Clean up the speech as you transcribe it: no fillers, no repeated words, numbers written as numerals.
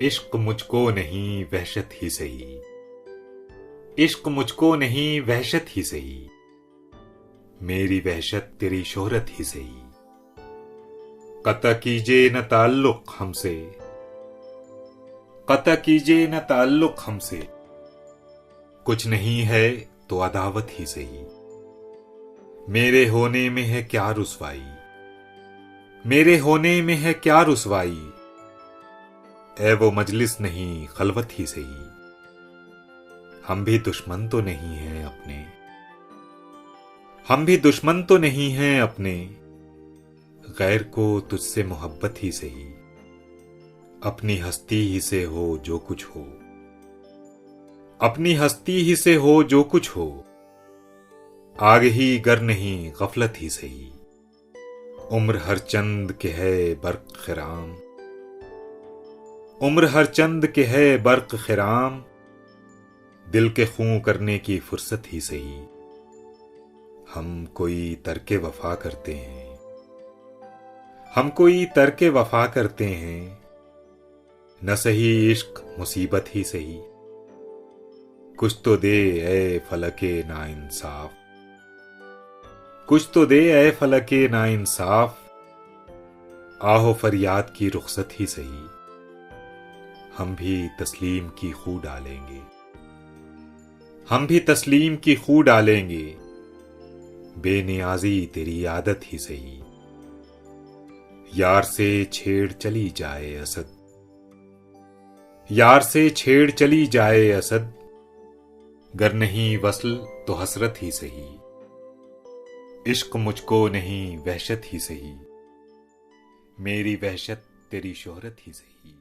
इश्क मुझको नहीं वहशत ही सही, इश्क मुझको नहीं वहशत ही सही, मेरी वहशत तेरी शोहरत ही सही। कता कीजिए न ताल्लुक हमसे, कता कीजिए न ताल्लुक हमसे, कुछ नहीं है तो अदावत ही सही। मेरे होने में है क्या रुसवाई, मेरे होने में है क्या रुसवाई, ऐ वो मजलिस नहीं खलवत ही सही। हम भी दुश्मन तो नहीं हैं अपने, हम भी दुश्मन तो नहीं हैं अपने, गैर को तुझसे मोहब्बत ही सही। अपनी हस्ती ही से हो जो कुछ हो, अपनी हस्ती ही से हो जो कुछ हो, आगे ही गर नहीं गफलत ही सही। उम्र हर चंद के है बर्क खिराम, उम्र हर चंद के है बर्क खिराम, दिल के खूं करने की फुर्सत ही सही। हम कोई तरके वफा करते हैं, हम कोई तरके वफा करते हैं, न सही इश्क मुसीबत ही सही। कुछ तो दे ऐ फलके ना इंसाफ, कुछ तो दे ऐ फलके ना इंसाफ, आहो फरियाद की रुखसत ही सही। हम भी तस्लीम की खू डालेंगे, हम भी तस्लीम की खू डालेंगे, बेनियाजी तेरी आदत ही सही। यार से छेड़ चली जाए असद, यार से छेड़ चली जाए असद, गर नहीं वस्ल तो हसरत ही सही। इश्क मुझको नहीं वहशत ही सही, मेरी वहशत तेरी शोहरत ही सही।